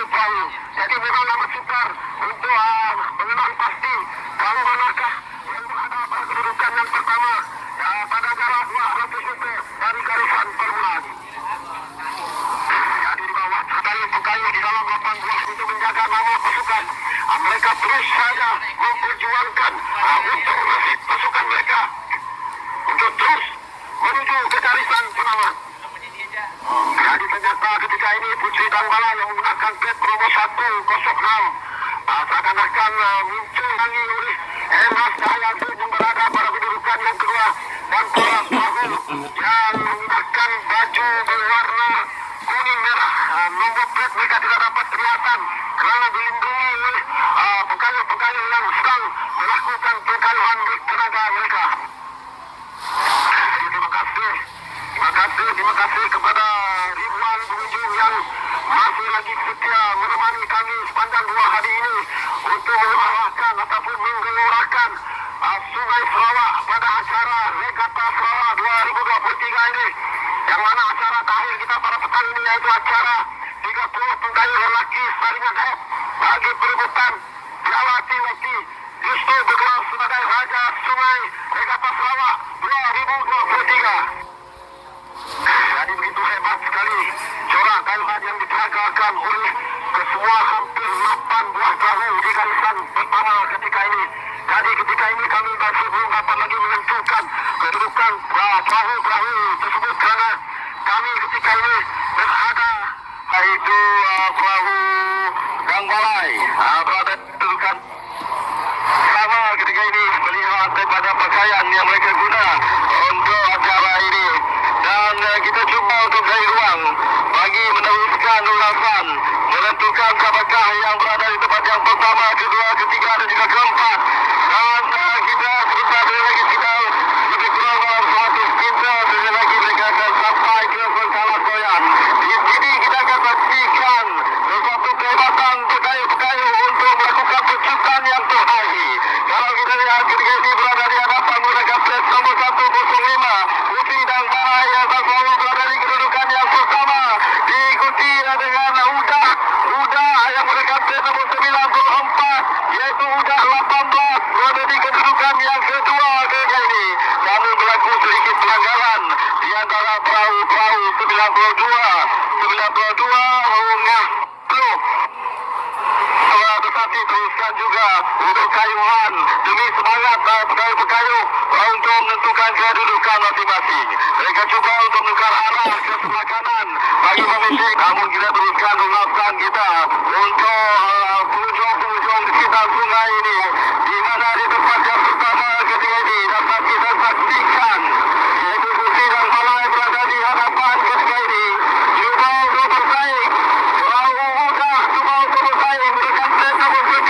perahu. Jadi memang nama sukar untuk memang pasti kalau manakah yang berada pada kedudukan yang pertama pada jarak 200 meter dari garisan permulaan. Jadi di bawah pekayu di dalam lapangan bola untuk menjaga nama pasukan. Mereka terus saja memperjuangkan untuk nasib pasukan mereka untuk terus menuju ke garisan penamat. Jadi ternyata ketika ini Putri Tangbala yang menggunakan pet promo 106 seakan-akan muncul lagi oleh Emas Cahaya yang berada pada kedudukan yang kedua dan para perahu yang menggunakan baju berwarna kuning merah. Nombor pet mereka tidak dapat kelihatan kerana dilindungi oleh pekayu-pekayu yang sedang melakukan pengkayuhan tenaga mereka. Terima kasih kepada ribuan pengunjung yang masih lagi setia menemani kami sepanjang 2 hari ini untuk mengarahkan ataupun menggelorakan Sungai Sarawak pada acara Regatta Sarawak 2023 ini, yang mana acara terakhir kita pada petang ini yaitu acara 30 pengkayu lelaki saringan F bagi perebutan Piala TWT justru bergelar sebagai Raja Sungai Regatta Sarawak 2023. Jadi begitu hebat sekali corak kayuhan yang diperagakan oleh kesemua hampir 8 buah perahu di garisan pertama ketika ini. Jadi ketika ini kami masih belum dapat lagi menentukan kedudukan perahu-perahu tersebut kerana kami ketika ini berada yaitu perahu Gangbalai berada kedudukan sama ketika ini melihat daripada pakaian yang mereka guna untuk acara ini. Dan kita cuba untuk beri ruang bagi meneruskan ulasan menentukan siapakah yang berada di tempat yang pertama, kedua, ketiga dan juga keempat. Dan kita sebentar lagi kita lebih kurang dalam 100 meter sekali lagi mereka akan sampai ke pengkalan goyang. Di sini kita akan saksikan sesuatu kehebatan pekayu-pekayu untuk melakukan pecutan yang terakhir. Kalau kita lihat ketika ini berada di hadapan menggunakan plat nombor 105 Putri dan Tangbala yang selalu berada di kedudukan yang pertama, diikuti dengan Uda yang menggunakan plat nombor 94 iaitu Uda 18 berada di kedudukan yang kedua ketika ini. Namun berlaku sedikit pelanggaran di antara perahu-perahu 92 mengah tetapi teruskan juga untuk kayuhan demi semangat pekayu-pekayu untuk menentukan kedudukan masing-masing. Mereka cuba untuk menukar arah ke sebelah kanan bagi memetik, namun kita teruskan ulasan kita untuk pengunjung-pengunjung di sekitar sungai ini, di mana di tempat yang pertama ketika ini dapat kita saksikan yaitu Putri dan Balai berada di hadapan ketika ini. Cuba untuk bersaing, perahu muda cuba untuk bersaing dengan plat nombor 94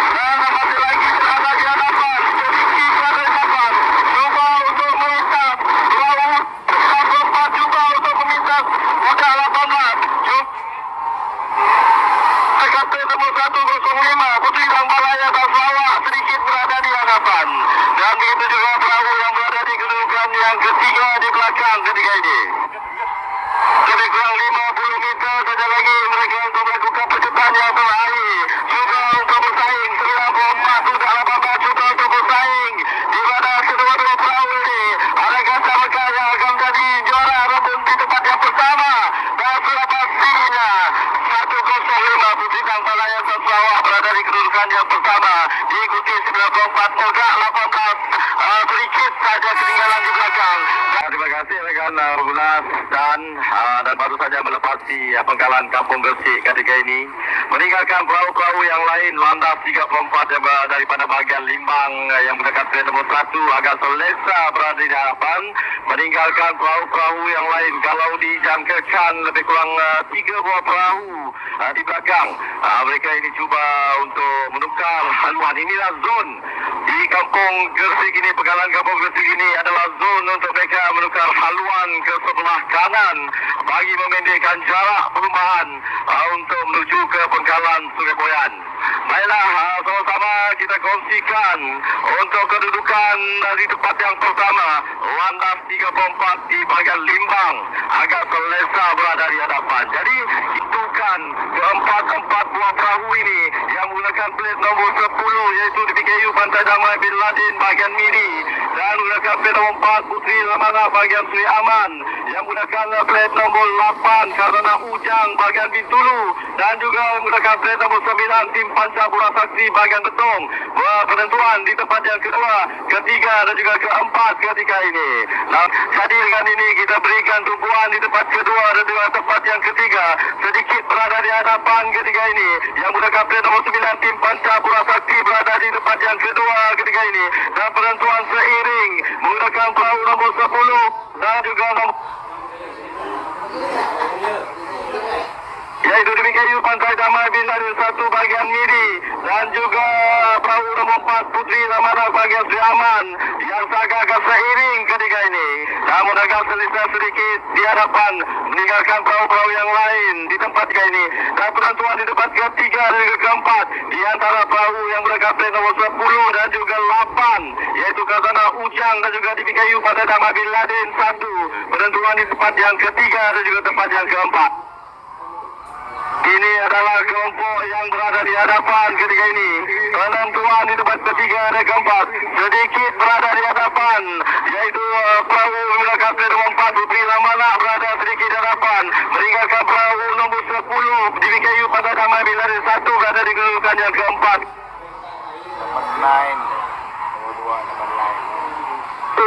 dan masih lagi berada di hadapan, sedikit berada di hadapan. Cuba untuk memintas perahu 94, cuba untuk memintas Uda 18. Kapten nomor 105 Putri Tangbala yang Sarawak sedikit berada di hadapan, dan begitu juga perahu yang berada di kedudukan yang ketiga di belakang ketika ini. Lebih kurang 50 meter saja lagi mereka untuk melakukan percobaan yang terakhir. Cuba untuk bersaing 94 sudah 18 cuba untuk bersaing di mana kedua-dua perahu ini. Adakah siapakah yang akan menjadi juara ataupun di tempat yang pertama? Dan sudah pastinya 105 Putri Tangbala yang Sarawak berada di kedudukan yang pertama, diikuti 94 Oga 18 sedikit saja ketinggalan di belakang. Terima kasih rekan Ulas dan baru saja melepasi pengkalan Kampung Gresik ketika ini, meninggalkan perahu-perahu yang lain landas 34 yang daripada bahagian Limbang yang menggunakan plat nomor 1 agak selesa berada di hadapan, meninggalkan perahu-perahu yang lain. Kalau dijangkakan lebih kurang 3 buah perahu di belakang. Mereka ini cuba untuk menukar haluan. Inilah zon di Kampung Gresik ini, pengkalan Kampung Gresik ini adalah zon untuk mereka menukar haluan ke sebelah kanan bagi memendekkan jarak perumahan untuk menuju ke pengkalan Sungai Boyan. Baiklah, sama-sama kita kongsikan untuk kedudukan dari tempat yang pertama, landas 34 di bahagian Limbang agak selesa berada di hadapan. Jadi hitukan hadapan keempat buah perahu ini yang menggunakan plate nombor 10 iaitu di PKU Pantai Damai Bin Ladin bahagian Miri, dan menggunakan plate nombor 4 Putri Ramana bahagian Sri Aman yang menggunakan plate nombor 8 Karana Ujang bahagian Bintulu, dan juga menggunakan plate nombor 9 Tim Pancabura Sakti bahagian Betong. Penentuan di tempat yang kedua, ketiga dan juga keempat ketika ini. Nah, jadi dengan ini kita berikan tumpuan di tempat kedua dan juga tempat yang ketiga, sedikit berada di hadapan ketika ini yang menggunakan plate nombor 9 Tim Pancabura Sakti berada di tempat yang kedua ketika ini, dan penentuan seiring menggunakan perahu nombor 10 dan juga nombor yaitu di PKU Pantai Damai Bin Ladin 1 bahagian Miri, dan juga perahu nombor 4 Putri Ramana bahagian Sri Aman yang agak seiring ketika ini, namun agak selisih sedikit di hadapan meninggalkan perahu-perahu yang lain di tempat ini, dan penentuan di tempat ketiga dan juga keempat di antara perahu yang menggunakan plate nomor 10 dan juga 8 yaitu Karana Ujang dan juga di PKU Pantai Damai Bin Ladin 1. Penentuan di tempat yang ketiga dan juga tempat yang keempat. Ini adalah kelompok yang berada di hadapan ketika ini. Penentuan di tempat ketiga dan keempat sedikit berada di hadapan, yaitu perahu menggunakan plate nomor 4 Putri Ramana berada sedikit di hadapan, meninggalkan perahu nombor 10 di PKU Pantai Damai Bin Ladin 1 berada di kedudukan yang keempat.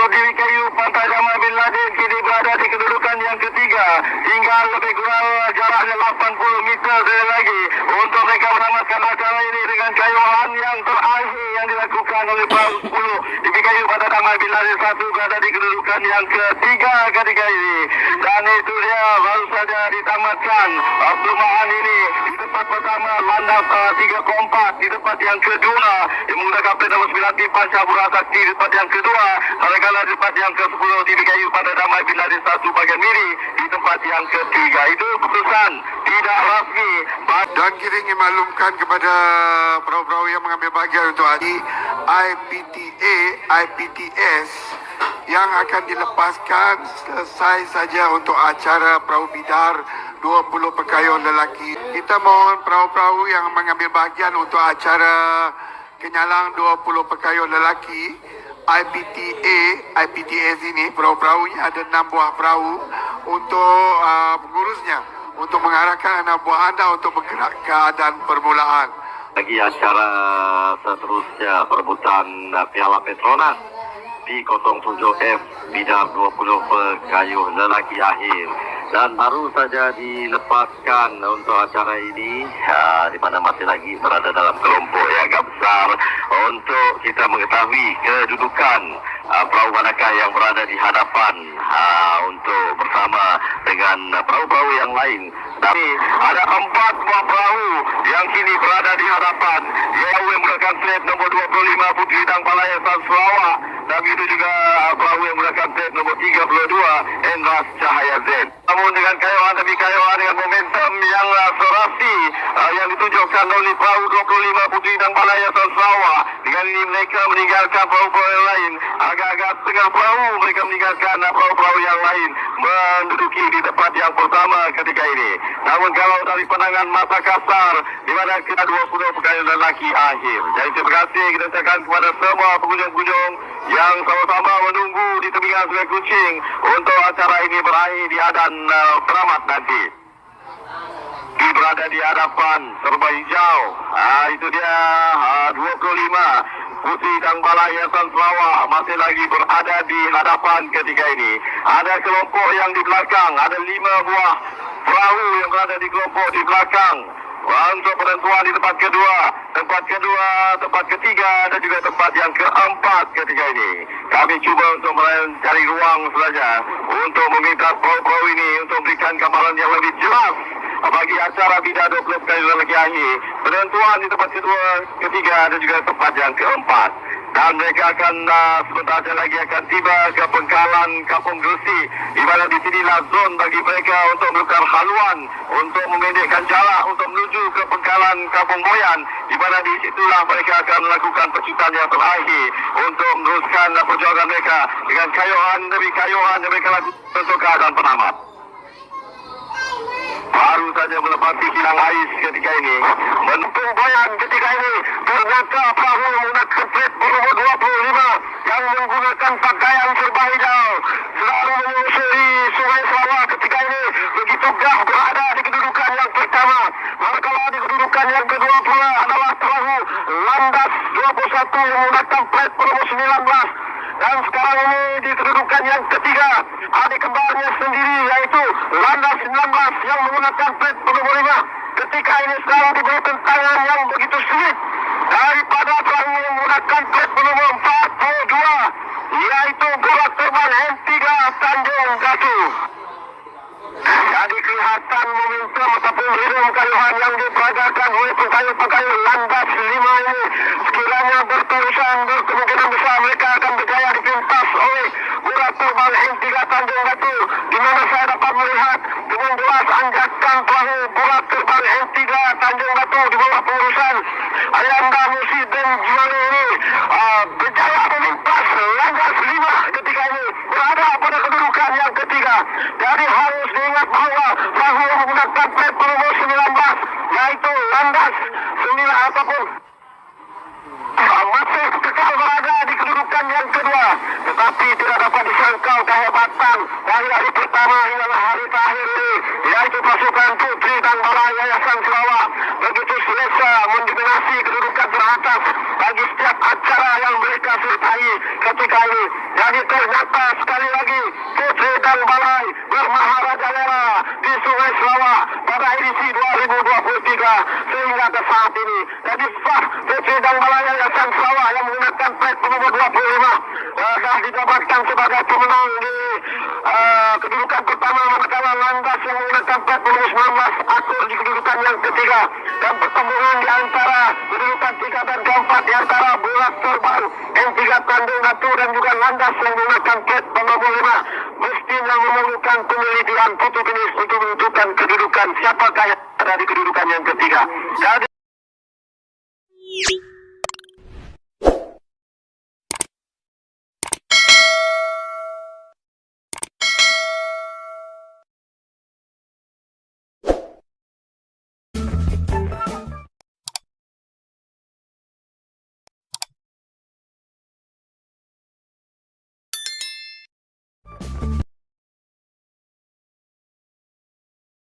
Di PKU Pantai Damai Bin Ladin kini berada di kedudukan yang ketiga, tinggal lebih kurang jaraknya 80 meter lagi untuk mereka menamatkan acara ini dengan kayuhan yang terakhir yang dilakukan oleh perahu 10 di PKU Pantai Damai Bin Ladin 1 berada di kedudukan yang ketiga ketika ini, dan itu dia baru saja ditamatkan perlombaan ini. Di tempat pertama landas 3 kompak, di tempat yang kedua yang menggunakan plate nomor 9 Tim Pancabura Sakti, di tempat yang kedua manakala di tempat yang ke-10 di PKU Pantai Damai Bin Ladin 1 bahagian Miri di tempat yang ketiga. Itu keputusan tidak rasmi, dan kita ingin maklumkan kepada perahu-perahu yang mengambil bahagian untuk hari IPTA, IPTS yang akan dilepaskan selesai saja untuk acara perahu bidar 20 pekayun lelaki. Kita mohon perahu-perahu yang mengambil bahagian untuk acara kenyalang 20 pekayun lelaki IPTA, IPTS ini, perahu-perahunya ada 6 buah perahu untuk pengurusnya, untuk mengarahkan anak buah anda untuk bergerak ke keadaan permulaan. Lagi acara seterusnya perebutan Piala Petronas P07F bidang 20 pekayuh lelaki akhir, dan baru saja dilepaskan untuk acara ini, di mana masih lagi berada dalam kelompok yang agak besar untuk kita mengetahui kedudukan perahu manakah yang berada di hadapan untuk bersama dengan perahu-perahu yang lain. Tapi ada 4 buah perahu yang kini berada di hadapan, yang menggunakan plate nombor 25 Putri Dang Palayasan Sarawak, dan itu juga perahu yang menggunakan plate nombor 32 Endras Cahaya Z. Namun dengan kayuhan demi kayuhan, dengan momentum yang serasi yang ditunjukkan oleh perahu 25 Putri Dang Palayasan Sarawak, dengan ini mereka meninggalkan perahu-perahu yang lain. Agak-agak tengah perahu mereka meninggalkan perahu-perahu yang lain menduduki di tempat yang pertama ketika ini. Namun kalau dari pandangan mata kasar, di mana kita 20 pekayuh lelaki akhir. Jadi terima kasih kita ucapkan kepada semua pengunjung-pengunjung yang sama-sama menunggu di tebingan Sungai Kuching untuk acara ini berakhir di adan keramat nanti. Berada di hadapan serba hijau, itu dia 25 Putri Dang Palayasan Sarawak masih lagi berada di hadapan ketika ini. Ada kelompok yang di belakang, ada 5 buah perahu yang berada di kelompok di belakang untuk penentuan di tempat kedua, tempat ketiga dan juga tempat yang keempat ketika ini. Kami cuba untuk mencari ruang saja untuk meminta perahu-perahu ini untuk memberikan gambaran yang lebih jelas bagi acara bidang 20 pekayuh lelaki akhir. Penentuan di tempat kedua, ketiga dan juga tempat yang keempat. Dan mereka akan sebentar lagi akan tiba ke pengkalan Kampung Gresik, di mana di sinilah zon bagi mereka untuk melakukan haluan, untuk memendekkan jarak untuk menuju ke pengkalan Kampung Boyan, di mana di situlah mereka akan melakukan pecutan yang terakhir untuk meneruskan perjuangan mereka dengan kayuhan demi kayuhan yang mereka lakukan untuk keadaan penamat. baru saja melewati silang ais ketika ini. Menempung goyang ketika ini. Ternyata perahu menggunakan plat bernomor 25 yang menggunakan pakaian serba hijau selalu menyusuri Sungai Sarawak ketika ini. Begitu gah berada di kedudukan yang pertama. Manakala di kedudukan yang kedua pula adalah perahu Landas 21 yang menggunakan plat bernomor 19. Dan sekarang ini di kedudukan yang ketiga adik kembarnya sendiri yaitu Landas 19 yang menggunakan plat bernomor 5. Ketika ini sedang diberi tentangan yang begitu sulit daripada perahu yang menggunakan plat bernomor 42 yaitu bola terbang M3 Tanjung Gatu. Jadi kelihatan momentum ataupun ritme kayuhan yang diperagakan oleh pengkayu-pengkayu Landas 5 ini sekiranya berterusan berkemungkinan besar mereka akan berjaya dipintas oleh bola terbang M3 Tanjung Gatu, di mana saya dapat melihat dengan jelas anjakan perahu bola terbang M3 Tanjung Gatu di bawah pengurusan Ayanda Musi dan Jimali ini berjaya memintas Landas 5 ketika ini berada pada kedudukan yang ketiga. Jadi harus diingat bahawa perahu yang menggunakan plat bernomor 19 yaitu Landas 9 ataupun masih kekal berada di kedudukan yang kedua, tetapi tidak dapat disangkal kehebatan dari hari pertama hingga hari terakhir ini, yaitu pasukan Putri dan Balai Yayasan Sarawak begitu selesa mendominasi kedudukan teratas bagi setiap acara yang mereka sertai ketika ini. Jadi ternyata sekali lagi Putri dan Balai bermaharajalela di Sungai Sarawak pada edisi 2023 sehingga ke saat ini. Jadi sah Putri dan Balai Yayasan Sarawak yang menggunakan plat nomor 25 dah dijabatkan sebagai pemenang di kedudukan pertama, manakala Landas yang menggunakan plat nomor 19 akur di kedudukan yang ketiga. Dan pertemuan di antara kedudukan 3 dan keempat di antara bola terbang M3 Tanjung Gatu dan juga Landas yang menggunakan plat nomor 5 mestinya memerlukan penelitian foto finish untuk menentukan kedudukan siapakah yang ada di kedudukan yang ketiga. Jadi